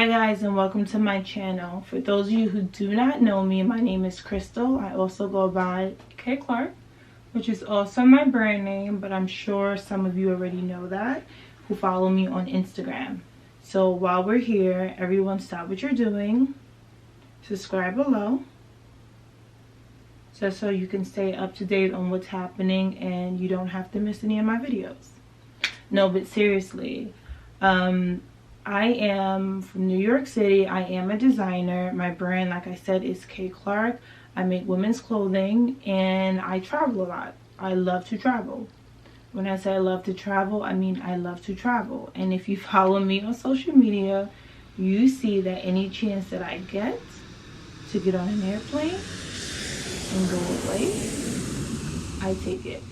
guys, and welcome to my channel. For those of you who do not know me, my name is Crystal. I also go by K Clark, which is also my brand name, but I'm sure some of you already know that who follow me on Instagram. So while we're here, everyone stop what you're doing, subscribe below, just so you can stay up to date on what's happening and you don't have to miss any of my videos. No, but seriously, I am from New York City. I am a designer. My brand, like I said, is K Clark. I make women's clothing and I travel a lot. I love to travel. When I say I love to travel, I mean I love to travel. And if you follow me on social media, you see that any chance that I get to get on an airplane and go away, I take it.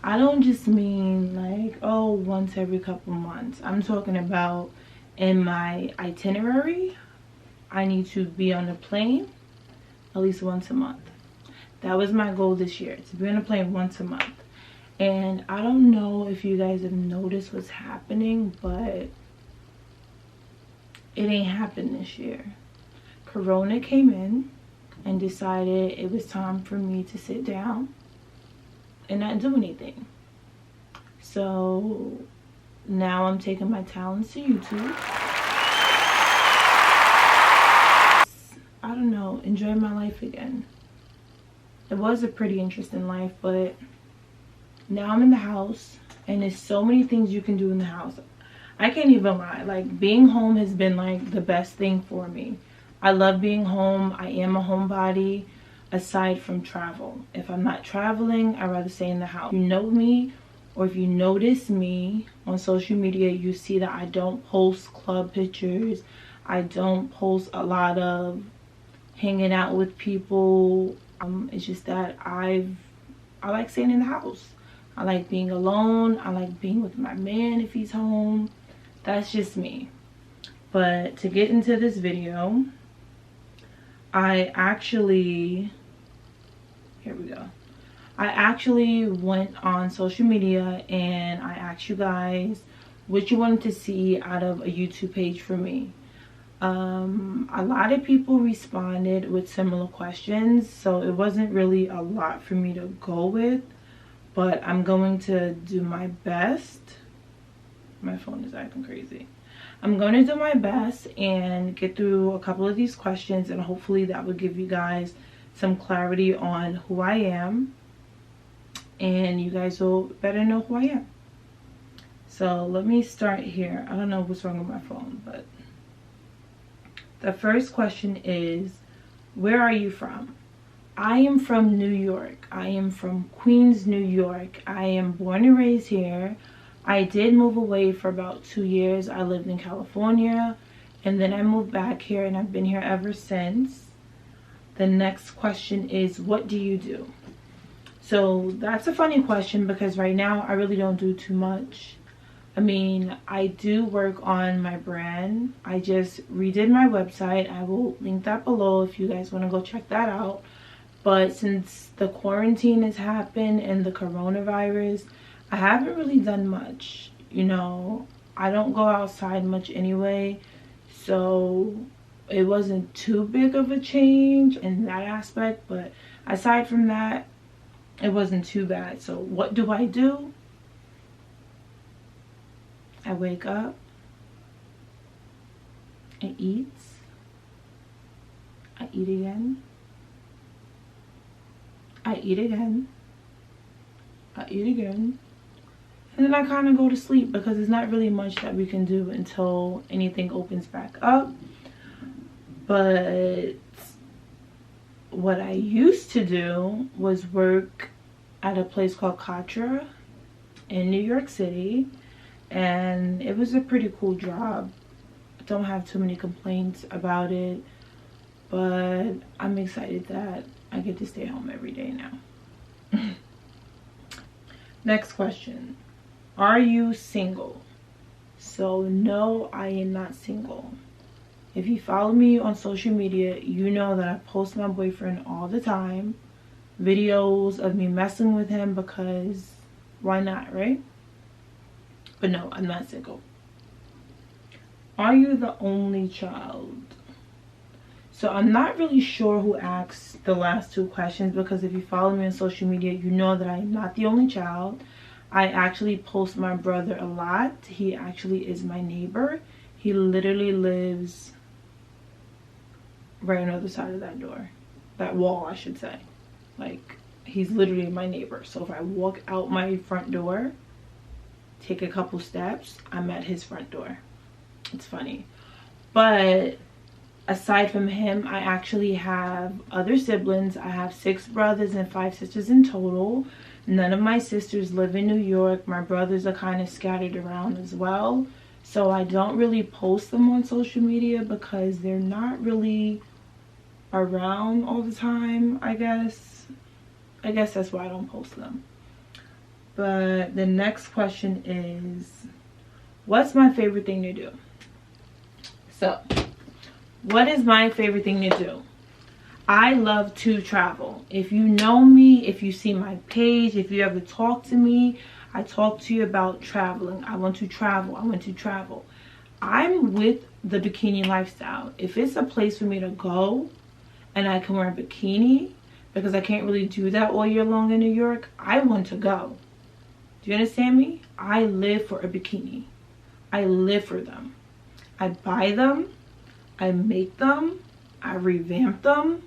I don't just mean like, oh, once every couple months. I'm talking about in my itinerary, I need to be on a plane at least once a month. That was my goal this year, to be on a plane once a month. And I don't know if you guys have noticed what's happening, but it ain't happened this year. Corona came in and decided it was time for me to sit down and not do anything. So now I'm taking my talents to YouTube. I don't know, enjoy my life again. It was a pretty interesting life, but now I'm in the house and there's so many things you can do in the house. I can't even lie, like being home has been like the best thing for me. I love being home. I am a homebody. Aside from travel, if I'm not traveling, I'd rather stay in the house. If you know me, or if you notice me on social media, you see that I don't post club pictures. I don't post a lot of hanging out with people. It's just that I like staying in the house. I like being alone. I like being with my man if he's home. That's just me. But to get into this video, I actually went on social media and I asked you guys what you wanted to see out of a YouTube page for me. A lot of people responded with similar questions, so it wasn't really a lot for me to go with, but I'm going to do my best. My phone is acting crazy. I'm going to do my best and get through a couple of these questions, and hopefully that will give you guys some clarity on who I am, and you guys will better know who I am. So let me start here. I don't know what's wrong with my phone, but the first question is, where are you from? I am from New York. I am from Queens, New York. I am born and raised here. I did move away for about 2 years. I lived in California and then I moved back here and I've been here ever since. The next question is, what do you do? So that's a funny question because right now I really don't do too much. I mean, I do work on my brand. I just redid my website. I will link that below if you guys want to go check that out. But since the quarantine has happened and the coronavirus, I haven't really done much. You know, I don't go outside much anyway, so it wasn't too big of a change in that aspect, but aside from that, it wasn't too bad. So what do? I wake up, I eat again, I eat again, and then I kind of go to sleep because there's not really much that we can do until anything opens back up. But what I used to do was work at a place called Katra in New York City, and it was a pretty cool job. I don't have too many complaints about it, but I'm excited that I get to stay home every day now. Next question. Are you single? So no, I am not single. If you follow me on social media, you know that I post my boyfriend all the time. Videos of me messing with him because why not, right? But no, I'm not single. Are you the only child? So I'm not really sure who asked the last two questions, because if you follow me on social media, you know that I'm not the only child. I actually post my brother a lot. He actually is my neighbor. He literally lives right on the other side of that door. That wall, I should say. Like, he's literally my neighbor. So if I walk out my front door, take a couple steps, I'm at his front door. It's funny. But aside from him, I actually have other siblings. I have 6 brothers and 5 sisters in total. None of my sisters live in New York. My brothers are kind of scattered around as well. So I don't really post them on social media because they're not really around all the time, I guess. I guess that's why I don't post them. But the next question is, what's my favorite thing to do? So, what is my favorite thing to do? I love to travel. If you know me, if you see my page, if you ever talk to me, I talk to you about traveling. I want to travel. I want to travel. I'm with the bikini lifestyle. If it's a place for me to go and I can wear a bikini, because I can't really do that all year long in New York, I want to go. Do you understand me? I live for a bikini. I live for them. I buy them. I make them. I revamp them.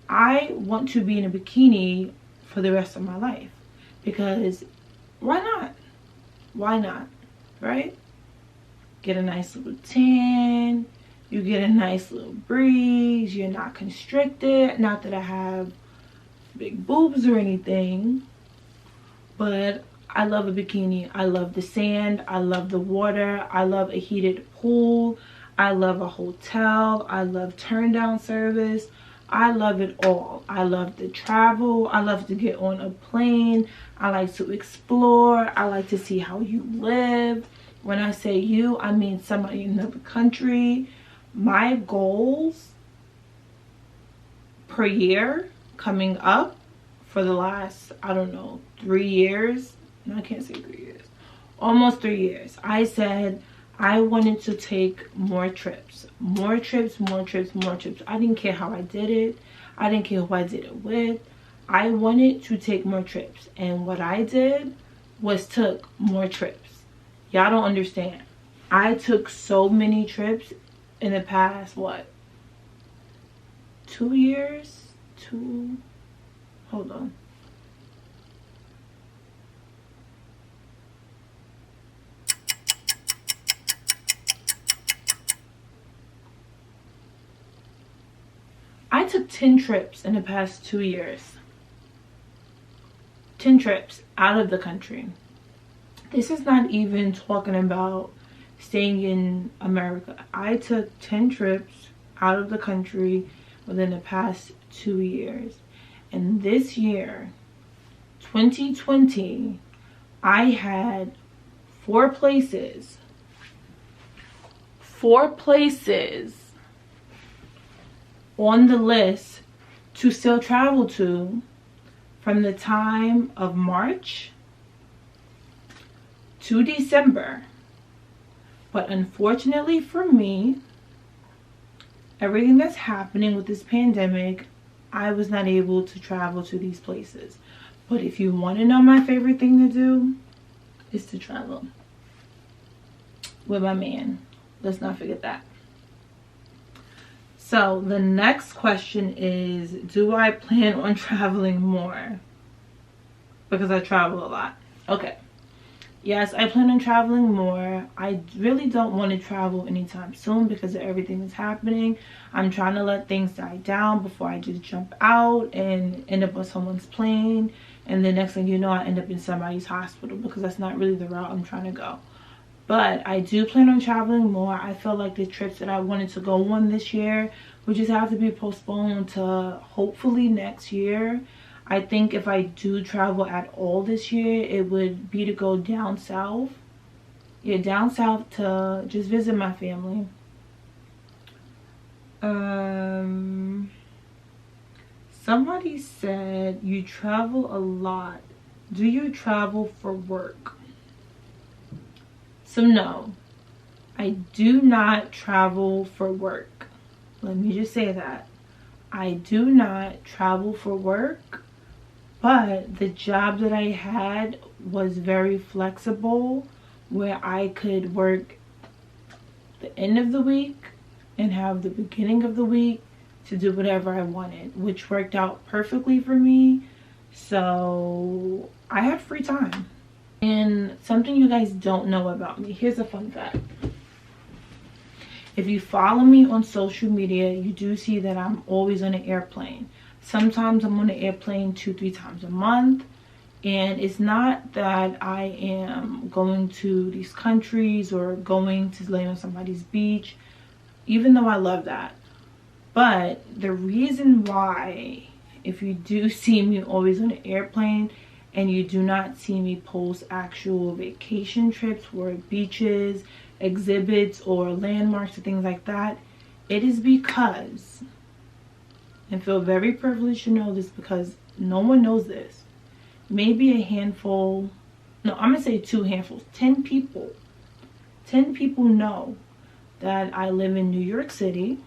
I want to be in a bikini for the rest of my life. Because why not? Why not? Right? Get a nice little tan. You get a nice little breeze. You're not constricted. Not that I have big boobs or anything. But I love a bikini. I love the sand. I love the water. I love a heated pool. I love a hotel. I love turn down service. I love it all. I love to travel. I love to get on a plane. I like to explore. I like to see how you live. When I say you, I mean somebody in another country. My goals per year coming up for the last, I don't know, 3 years. No, I can't say 3 years. Almost 3 years. I said I wanted to take more trips. More trips, more trips, more trips. I didn't care how I did it. I didn't care who I did it with. I wanted to take more trips. And what I did was took more trips. Y'all don't understand. I took so many trips in the past, what? 2 years? Hold on. I took 10 trips in the past 2 years. 10 trips out of the country. This is not even talking about staying in America. I took 10 trips out of the country within the past 2 years. And this year, 2020, I had 4 places on the list to still travel to from the time of March to December. But unfortunately for me, everything that's happening with this pandemic, I was not able to travel to these places. But if you want to know my favorite thing to do, is to travel with my man. Let's not forget that. So the next question is, do I plan on traveling more? Because I travel a lot. Okay. Yes, I plan on traveling more. I really don't want to travel anytime soon because of everything that's happening. I'm trying to let things die down before I just jump out and end up on someone's plane. And the next thing you know, I end up in somebody's hospital, because that's not really the route I'm trying to go. But I do plan on traveling more. I feel like the trips that I wanted to go on this year would just have to be postponed to hopefully next year. I think if I do travel at all this year, it would be to go down south. Yeah, down south to just visit my family. Somebody said you travel a lot. Do you travel for work? So no, I do not travel for work. Let me just say that. I do not travel for work, but the job that I had was very flexible, where I could work the end of the week and have the beginning of the week to do whatever I wanted, which worked out perfectly for me. So I have free time. And something you guys don't know about me, here's a fun fact. If you follow me on social media, you do see that I'm always on an airplane. Sometimes I'm on an airplane 2-3 times a month. And it's not that I am going to these countries or going to lay on somebody's beach, even though I love that. But the reason why, if you do see me always on an airplane and you do not see me post actual vacation trips or beaches, exhibits, or landmarks or things like that, it is because, and feel very privileged to know this because no one knows this, maybe a handful, no, I'm gonna say 2 handfuls, 10 people know that I live in New York City,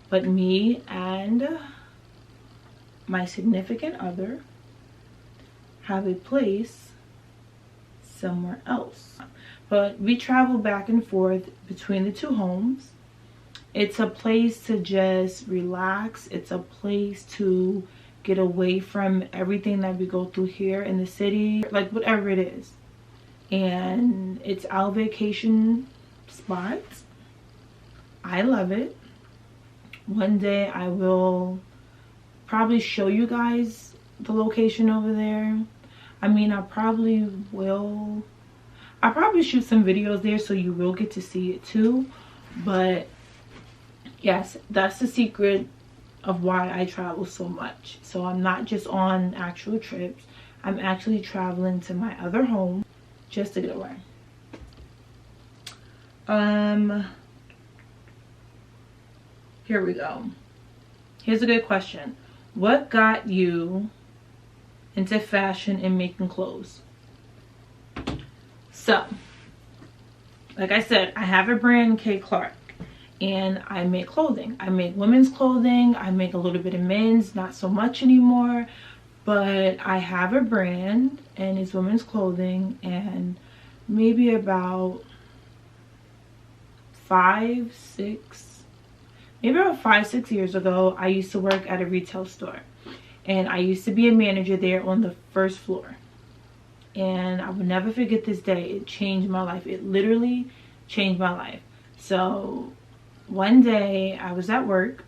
but me and my significant other have a place somewhere else. But we travel back and forth between the 2 homes. It's a place to just relax. It's a place to get away from everything that we go through here in the city, like whatever it is. And it's our vacation spot. I love it. One day I will probably show you guys the location over there. I mean, I'll probably shoot some videos there so you will get to see it too. But yes, that's the secret of why I travel so much. So I'm not just on actual trips. I'm actually traveling to my other home just to get away. Here we go. Here's a good question. What got you into fashion and making clothes? So, like I said, I have a brand, K Clark, and I make clothing. I make women's clothing. I make a little bit of men's, not so much anymore, but I have a brand and it's women's clothing. And maybe about 5-6 years ago, I used to work at a retail store, and I used to be a manager there on the first floor. And I will never forget this day. It changed my life. It literally changed my life. So one day I was at work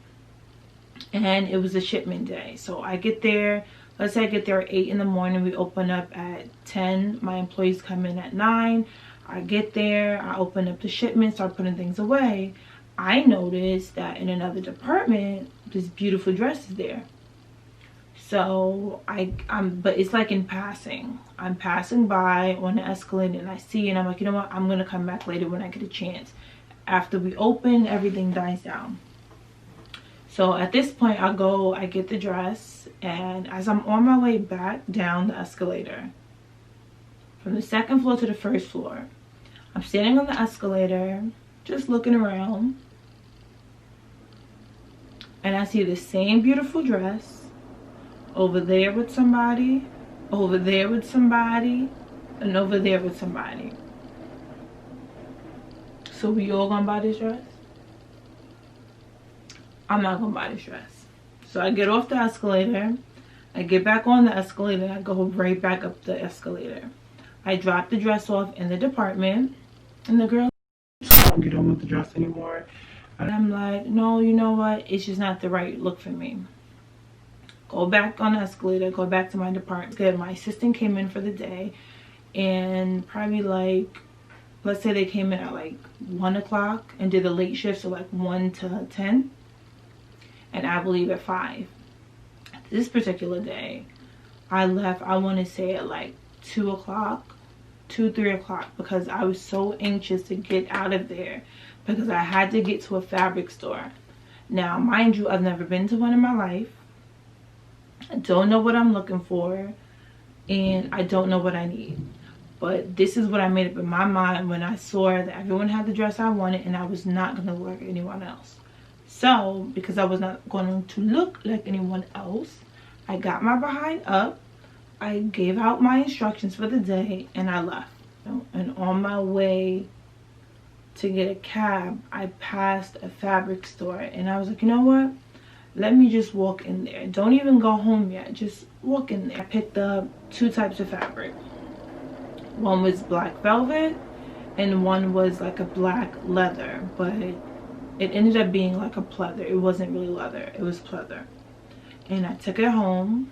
and it was a shipment day. So I get there, let's say I get there at 8 in the morning. We open up at 10. My employees come in at 9. I get there, I open up the shipment, start putting things away. I noticed that in another department, this beautiful dress is there. So but it's like in passing. I'm passing by on the escalator and I see, and I'm like, you know what? I'm gonna come back later when I get a chance. After we open, everything dies down. So at this point, I get the dress, and as I'm on my way back down the escalator, from the 2nd floor to the 1st floor, I'm standing on the escalator, just looking around, and I see the same beautiful dress over there with somebody, over there with somebody, and over there with somebody. So we all gonna buy this dress? I'm not gonna buy this dress. So I get off the escalator, I get back on the escalator, I go right back up the escalator. I drop the dress off in the department, and the girl, you don't want the dress anymore. And I'm like, no, you know what? It's just not the right look for me. Go back on the escalator, go back to my department. Good, my assistant came in for the day, and probably like, let's say they came in at like 1 o'clock and did the late shift, so like 1 to 10, and I will leave at 5. This particular day, I left, I want to say at like 2 o'clock, 3 o'clock, because I was so anxious to get out of there because I had to get to a fabric store. Now, mind you, I've never been to one in my life. I don't know what I'm looking for, and I don't know what I need. But this is what I made up in my mind when I saw that everyone had the dress I wanted and I was not going to look like anyone else. So, because I was not going to look like anyone else, I got my behind up, I gave out my instructions for the day, and I left. And on my way to get a cab, I passed a fabric store, and I was like, you know what? Let me just walk in there. Don't even go home yet. Just walk in there. I picked up 2 types of fabric. One was black velvet, and one was like a black leather, but it ended up being like a pleather. It wasn't really leather, it was pleather. And I took it home.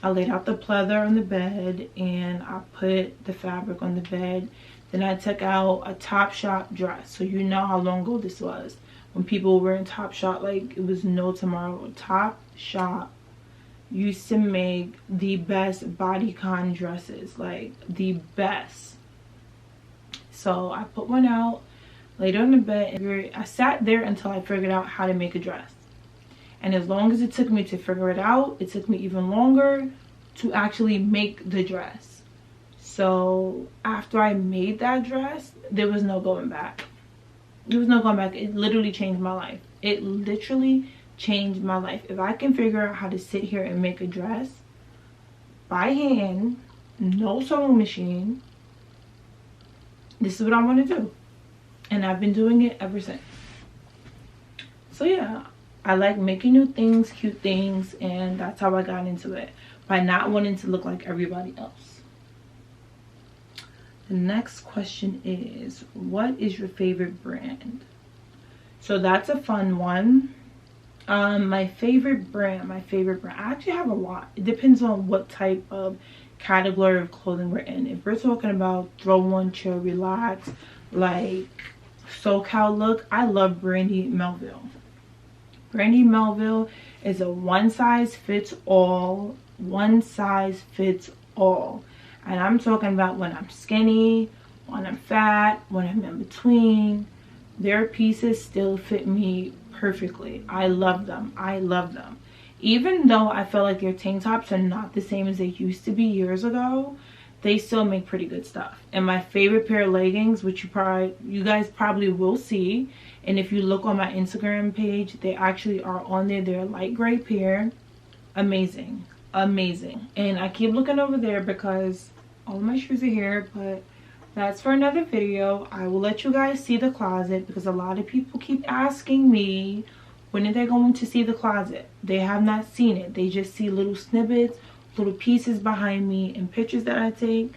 I laid out the pleather on the bed, and I put the fabric on the bed. Then I took out a Topshop dress. So you know how long ago this was, when people were in Topshop like it was no tomorrow. Topshop used to make the best bodycon dresses, like the best. So I put one out, laid it on the bed, and I sat there until I figured out how to make a dress. And as long as it took me to figure it out, it took me even longer to actually make the dress. So after I made that dress, there was no going back. There was no going back. It literally changed my life. It literally changed my life. If I can figure out how to sit here and make a dress by hand, no sewing machine, this is what I want to do. And I've been doing it ever since. So yeah, I like making new things, cute things, and that's how I got into it, by not wanting to look like everybody else. The next question is, what is your favorite brand? So that's a fun one. My favorite brand, I actually have a lot. It depends on what type of category of clothing we're in. If we're talking about throw on, chill, relax, like SoCal look, I love Brandy Melville. Brandy Melville is a one size fits all. And I'm talking about when I'm skinny, when I'm fat, when I'm in between. Their pieces still fit me perfectly. I love them. Even though I feel like their tank tops are not the same as they used to be years ago, they still make pretty good stuff. And my favorite pair of leggings, which you guys probably will see, and if you look on my Instagram page, they actually are on there. They're a light gray pair. Amazing. And I keep looking over there because all my shoes are here, but that's for another video. I will let you guys see the closet because a lot of people keep asking me, when are they going to see the closet? They have not seen it. They just see little snippets, little pieces behind me, and pictures that I take.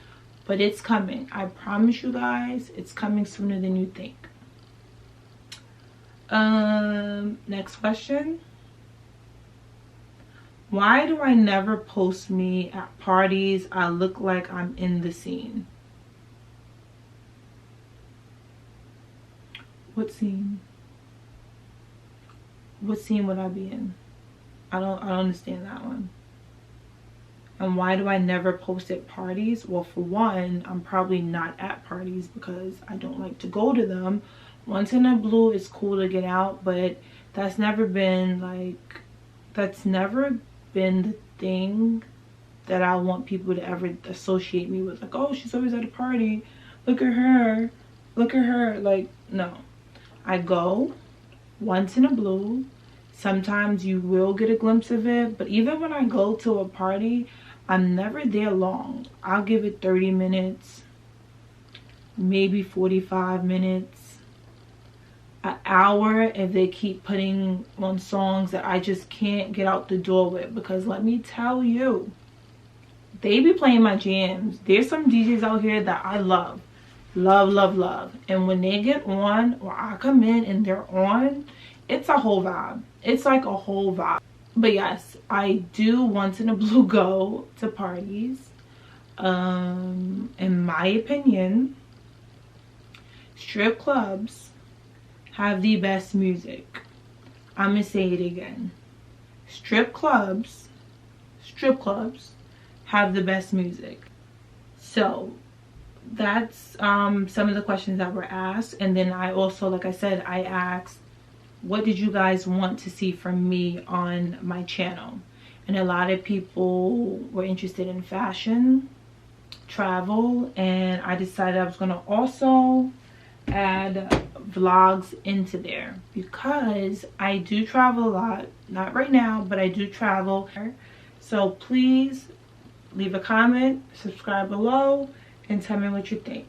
But it's coming. I promise you guys, it's coming sooner than you think. Next question. Why do I never post me at parties? I look like I'm in the scene. What scene? What scene would I be in? I don't understand that one. And why do I never post at parties? Well, for one, I'm probably not at parties because I don't like to go to them. Once in a blue, it's cool to get out, but that's never been the thing that I want people to ever associate me with. Like, oh, she's always at a party. Look at her. Like, no. I go once in a blue. Sometimes you will get a glimpse of it, but even when I go to a party, I'm never there long. I'll give it 30 minutes, maybe 45 minutes, an hour if they keep putting on songs that I just can't get out the door with. Because let me tell you, they be playing my jams. There's some DJs out here that I love. And when they get on, or I come in and they're on, it's a whole vibe. It's like a whole vibe. But yes, I do once in a blue go to parties. In my opinion, strip clubs have the best music. I'm gonna say it again. Strip clubs have the best music. So that's some of the questions that were asked. And then I also, like I said, I asked, what did you guys want to see from me on my channel? And a lot of people were interested in fashion, travel, and I decided I was going to also add vlogs into there because I do travel a lot. Not right now, but I do travel. So please leave a comment, subscribe below, and tell me what you think.